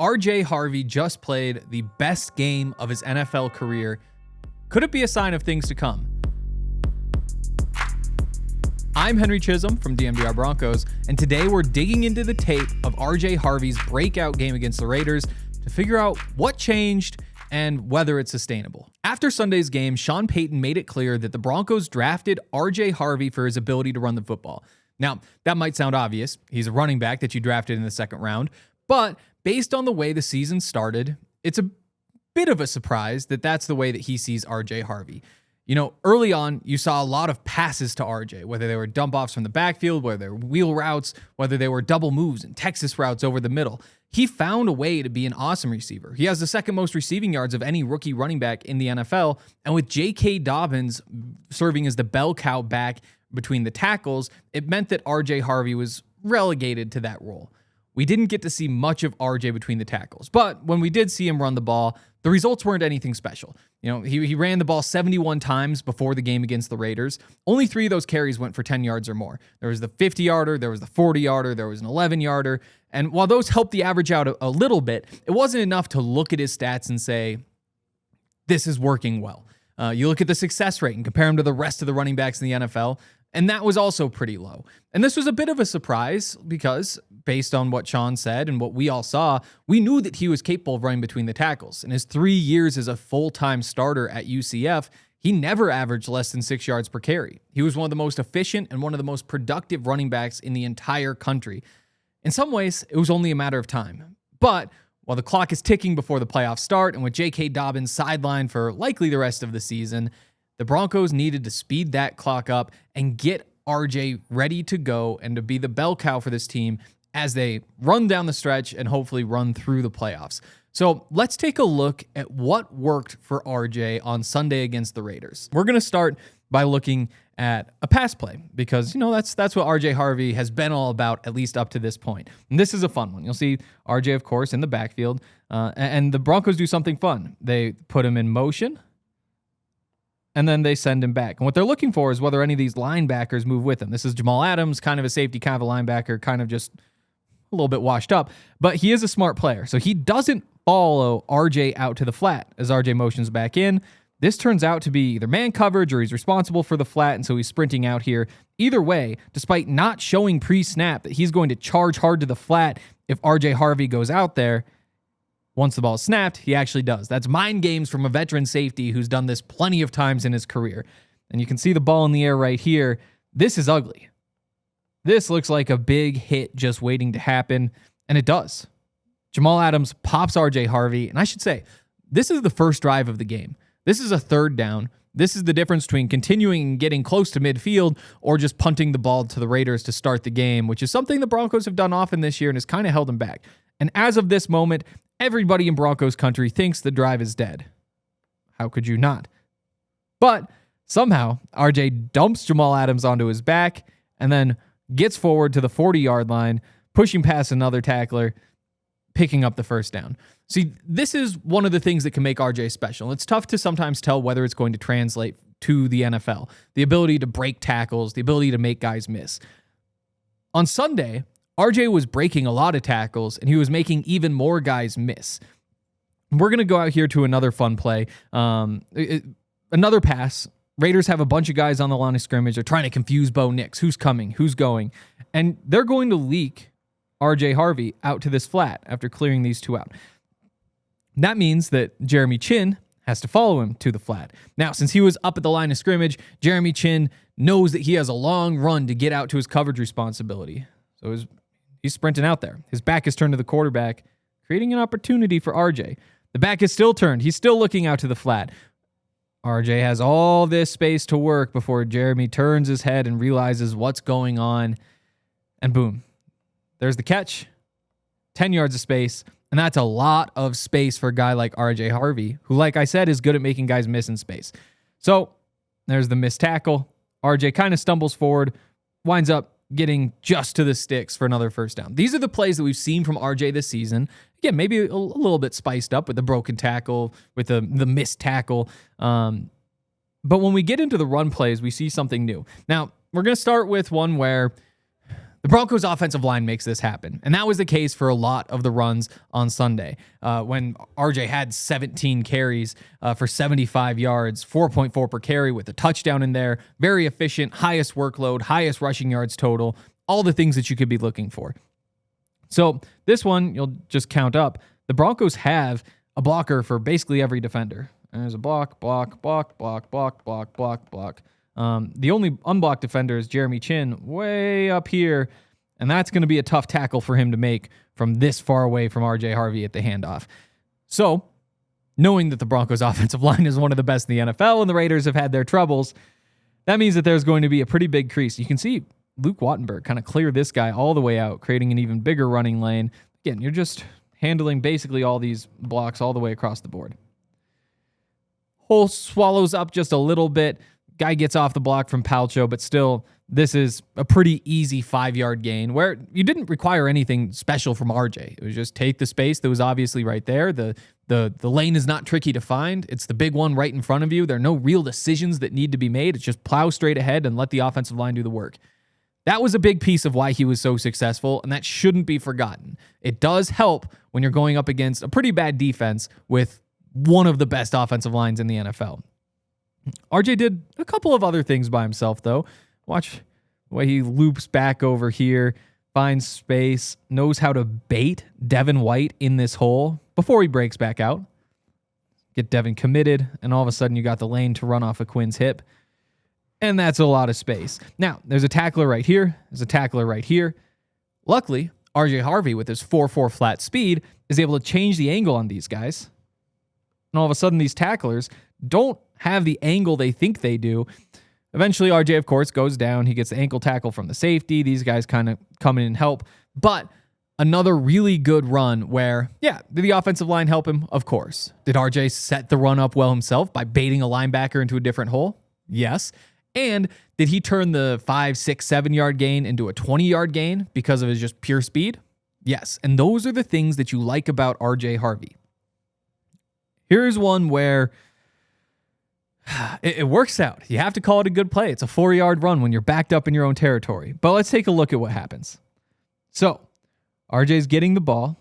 RJ Harvey just played the best game of his NFL career. Could it be a sign of things to come? I'm Henry Chisholm from DNVR Broncos, and today we're digging into the tape of RJ Harvey's breakout game against the Raiders to figure out what changed and whether it's sustainable. After Sunday's game, Sean Payton made it clear that the Broncos drafted RJ Harvey for his ability to run the football. Now, that might sound obvious. He's a running back that you drafted in the second round, but based on the way the season started, it's a bit of a surprise that that's the way that he sees RJ Harvey. You know, early on, you saw a lot of passes to RJ, whether they were dump offs from the backfield, whether they were wheel routes, whether they were double moves and Texas routes over the middle. He found a way to be an awesome receiver. He has the second most receiving yards of any rookie running back in the NFL. And with JK Dobbins serving as the bell cow back between the tackles, it meant that RJ Harvey was relegated to that role. We didn't get to see much of RJ between the tackles, but when we did see him run the ball, the results weren't anything special. You know, he ran the ball 71 times before the game against the Raiders. Only 3 of those carries went for 10 yards or more. There was the 50-yarder, there was the 40-yarder, there was an 11-yarder. And while those helped the average out a little bit, it wasn't enough to look at his stats and say, this is working well. You look at the success rate and compare him to the rest of the running backs in the NFL, and that was also pretty low. And this was a bit of a surprise because based on what Sean said and what we all saw, we knew that he was capable of running between the tackles. In his 3 years as a full-time starter at UCF, he never averaged less than 6 yards per carry. He was one of the most efficient and one of the most productive running backs in the entire country. In some ways, it was only a matter of time. But while the clock is ticking before the playoffs start, and with JK Dobbins sidelined for likely the rest of the season, the Broncos needed to speed that clock up and get RJ ready to go and to be the bell cow for this team as they run down the stretch and hopefully run through the playoffs. So let's take a look at what worked for RJ on Sunday against the Raiders. We're going to start by looking at a pass play because, you know, that's what RJ Harvey has been all about, at least up to this point. And this is a fun one. You'll see RJ, of course, in the backfield, and the Broncos do something fun. They put him in motion, and then they send him back. And what they're looking for is whether any of these linebackers move with him. This is Jamal Adams, kind of a safety, kind of a linebacker, kind of just a little bit washed up. But he is a smart player, so he doesn't follow RJ out to the flat as RJ motions back in. This turns out to be either man coverage or he's responsible for the flat, and so he's sprinting out here. Either way, despite not showing pre-snap that he's going to charge hard to the flat if RJ Harvey goes out there, once the ball is snapped, he actually does. That's mind games from a veteran safety who's done this plenty of times in his career. And you can see the ball in the air right here. This is ugly. This looks like a big hit just waiting to happen, and it does. Jamal Adams pops RJ Harvey, and I should say, this is the first drive of the game. This is a third down. This is the difference between continuing and getting close to midfield or just punting the ball to the Raiders to start the game, which is something the Broncos have done often this year and has kind of held them back. And as of this moment, everybody in Broncos country thinks the drive is dead. How could you not? But somehow, RJ dumps Jamal Adams onto his back and then gets forward to the 40-yard line, pushing past another tackler, picking up the first down. See, this is one of the things that can make RJ special. It's tough to sometimes tell whether it's going to translate to the NFL. The ability to break tackles, the ability to make guys miss. On Sunday, RJ was breaking a lot of tackles, and he was making even more guys miss. We're going to go out here to another fun play. Another pass. Raiders have a bunch of guys on the line of scrimmage. They're trying to confuse Bo Nix. Who's coming? Who's going? And they're going to leak RJ Harvey out to this flat after clearing these two out. That means that Jeremy Chinn has to follow him to the flat. Now, since he was up at the line of scrimmage, Jeremy Chinn knows that he has a long run to get out to his coverage responsibility. So he's sprinting out there. His back is turned to the quarterback, creating an opportunity for RJ. The back is still turned. He's still looking out to the flat. RJ has all this space to work before Jeremy turns his head and realizes what's going on. And boom, there's the catch. 10 yards of space. And that's a lot of space for a guy like RJ Harvey, who, like I said, is good at making guys miss in space. So there's the missed tackle. RJ kind of stumbles forward, winds up getting just to the sticks for another first down. These are the plays that we've seen from RJ this season. Again, maybe a little bit spiced up with the broken tackle, with the missed tackle. But when we get into the run plays, we see something new. Now, we're going to start with one where The Broncos offensive line makes this happen. And that was the case for a lot of the runs on Sunday when RJ had 17 carries for 75 yards, 4.4 per carry with a touchdown in there. Very efficient, highest workload, highest rushing yards total, all the things that you could be looking for. So this one, you'll just count up. The Broncos have a blocker for basically every defender. And there's a block. The only unblocked defender is Jeremy Chin way up here, and that's going to be a tough tackle for him to make from this far away from RJ Harvey at the handoff. So, knowing that the Broncos offensive line is one of the best in the NFL and the Raiders have had their troubles, that means that there's going to be a pretty big crease. You can see Luke Wattenberg kind of clear this guy all the way out, creating an even bigger running lane. Again, you're just handling basically all these blocks all the way across the board. Hole swallows up just a little bit. Guy gets off the block from Palcho, but still, this is a pretty easy 5-yard gain where you didn't require anything special from RJ. It was just take the space that was obviously right there. The lane is not tricky to find. It's the big one right in front of you. There are no real decisions that need to be made. It's just plow straight ahead and let the offensive line do the work. That was a big piece of why he was so successful, and that shouldn't be forgotten. It does help when you're going up against a pretty bad defense with one of the best offensive lines in the NFL. RJ did a couple of other things by himself, though. Watch the way he loops back over here, finds space, knows how to bait Devin White in this hole before he breaks back out. Get Devin committed, and all of a sudden you got the lane to run off of Quinn's hip. And that's a lot of space. Now, there's a tackler right here. There's a tackler right here. Luckily, RJ Harvey, with his 4.4 flat speed, is able to change the angle on these guys. And all of a sudden, these tacklers don't have the angle they think they do. Eventually, RJ, of course, goes down. He gets the ankle tackle from the safety. These guys kind of come in and help. But another really good run where, yeah, did the offensive line help him? Of course. Did RJ set the run up well himself by baiting a linebacker into a different hole? Yes. And did he turn the 5, 6, 7-yard gain into a 20-yard gain because of his just pure speed? Yes. And those are the things that you like about RJ Harvey. Here's one where it works out. You have to call it a good play. It's a 4-yard run when you're backed up in your own territory. But let's take a look at what happens. So, RJ's getting the ball.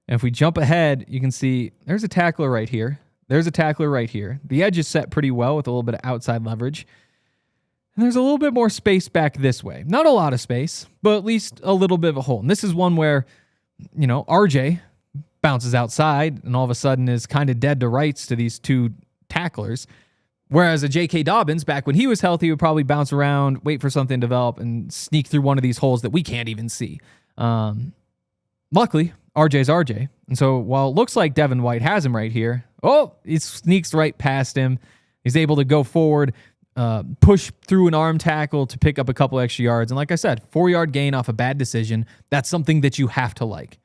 And if we jump ahead, you can see there's a tackler right here. There's a tackler right here. The edge is set pretty well with a little bit of outside leverage. And there's a little bit more space back this way. Not a lot of space, but at least a little bit of a hole. And this is one where, RJ bounces outside and all of a sudden is kind of dead to rights to these two tacklers. Whereas a JK Dobbins, back when he was healthy, would probably bounce around, wait for something to develop, and sneak through one of these holes that we can't even see. Luckily, RJ's RJ. And so while it looks like Devin White has him right here, he sneaks right past him. He's able to go forward, push through an arm tackle to pick up a couple extra yards. And like I said, 4-yard gain off a bad decision. That's something that you have to like.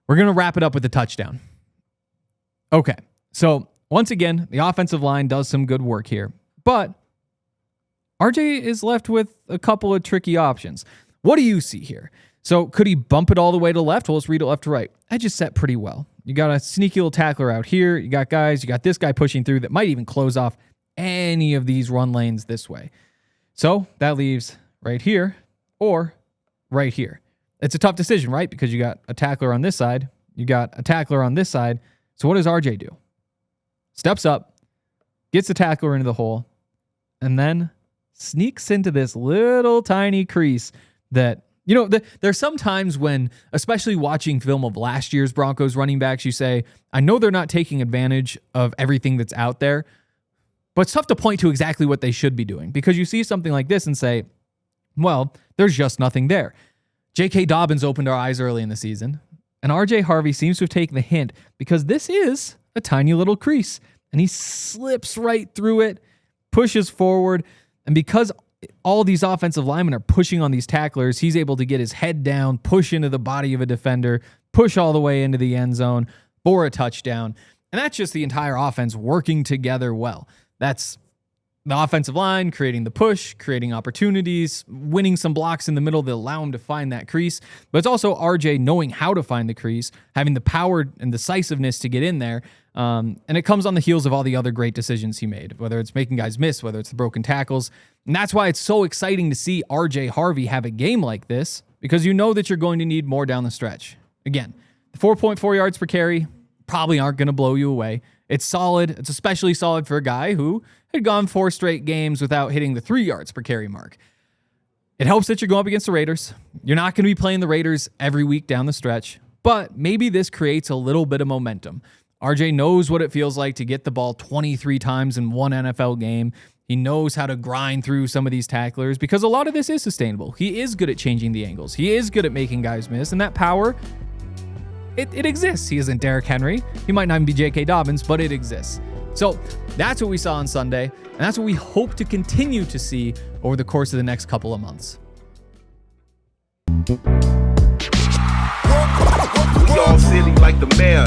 We're going to wrap it up with a touchdown. Okay, so once again, the offensive line does some good work here, but RJ is left with a couple of tricky options. What do you see here? So could he bump it all the way to left? Well, let's read it left to right. Edge is set pretty well. You got a sneaky little tackler out here. You got this guy pushing through that might even close off any of these run lanes this way. So that leaves right here or right here. It's a tough decision, right? Because you got a tackler on this side. You got a tackler on this side. So what does RJ do? Steps up, gets the tackler into the hole, and then sneaks into this little tiny crease that, there's some times when, especially watching film of last year's Broncos running backs, you say, I know they're not taking advantage of everything that's out there, but it's tough to point to exactly what they should be doing because you see something like this and say, well, there's just nothing there. JK Dobbins opened our eyes early in the season, and RJ Harvey seems to have taken the hint because this is a tiny little crease, and he slips right through it, pushes forward, and because all these offensive linemen are pushing on these tacklers, he's able to get his head down, push into the body of a defender, push all the way into the end zone for a touchdown, and that's just the entire offense working together well. That's the offensive line creating the push, creating opportunities, winning some blocks in the middle that allow him to find that crease. But it's also RJ knowing how to find the crease, having the power and decisiveness to get in there, And it comes on the heels of all the other great decisions he made, whether it's making guys miss, whether it's the broken tackles. And that's why it's so exciting to see RJ Harvey have a game like this, because you know that you're going to need more down the stretch. Again, the 4.4 yards per carry probably aren't going to blow you away. It's solid. It's especially solid for a guy who had gone 4 straight games without hitting the 3 yards per carry mark. It helps that you're going up against the Raiders. You're not going to be playing the Raiders every week down the stretch, but maybe this creates a little bit of momentum. RJ knows what it feels like to get the ball 23 times in one NFL game. He knows how to grind through some of these tacklers because a lot of this is sustainable. He is good at changing the angles. He is good at making guys miss, and that power, it exists. He isn't Derrick Henry. He might not even be JK Dobbins, but it exists. So that's what we saw on Sunday, and that's what we hope to continue to see over the course of the next couple of months. We all silly like the mayor.